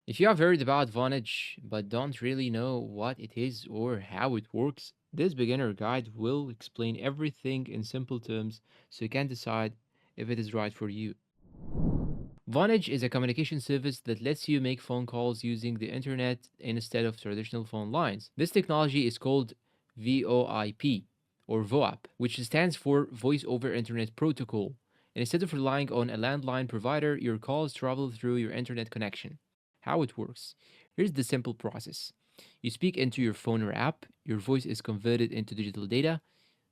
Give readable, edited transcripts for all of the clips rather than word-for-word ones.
If you have heard about Vonage but don't really know what it is or how it works, this beginner guide will explain everything in simple terms so you can decide if it is right for you. Vonage is a communication service that lets you make phone calls using the internet instead of traditional phone lines. This technology is called VoIP or VoIP, which stands for Voice over Internet Protocol. And instead of relying on a landline provider, your calls travel through your internet connection. How it works. Here's the simple process. You speak into your phone or app, your voice is converted into digital data,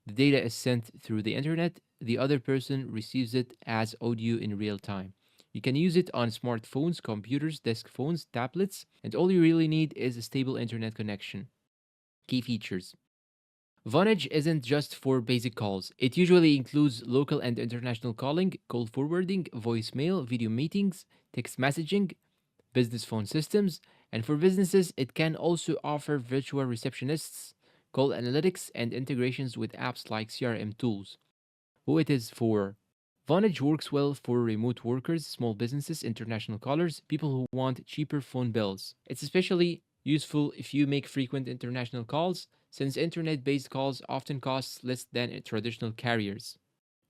the data is sent through the internet, the other person receives it as audio in real time. You can use it on smartphones, computers, desk phones, tablets, and all you really need is a stable internet connection. Key features. Vonage isn't just for basic calls. It usually includes local and international calling, call forwarding, voicemail, video meetings, text messaging, business phone systems, and for businesses, it can also offer virtual receptionists, call analytics, and integrations with apps like CRM tools. Who it is for? Vonage works well for remote workers, small businesses, international callers, people who want cheaper phone bills. It's especially useful if you make frequent international calls, since internet-based calls often cost less than traditional carriers.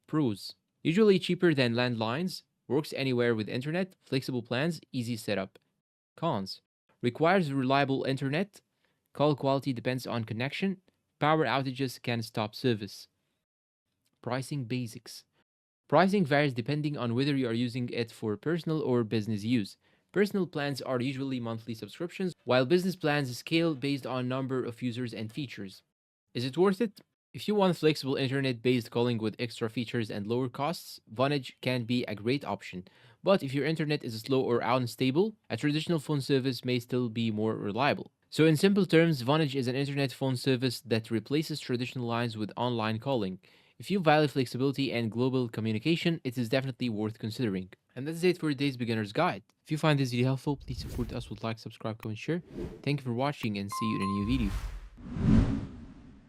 Pros: usually cheaper than landlines, works anywhere with internet, flexible plans, easy setup. Cons: requires reliable internet, call quality depends on connection, power outages can stop service. Pricing basics. Pricing varies depending on whether you are using it for personal or business use. Personal plans are usually monthly subscriptions, while business plans scale based on number of users and features. Is it worth it? If you want flexible internet based calling with extra features and lower costs, Vonage can be a great option. But if your internet is slow or unstable, a traditional phone service may still be more reliable. So, in simple terms, Vonage is an internet phone service that replaces traditional lines with online calling. If you value flexibility and global communication, it is definitely worth considering. And that's it for today's beginner's guide. If you find this video helpful, please support us with like, subscribe, comment, share. Thank you for watching and see you in a new video.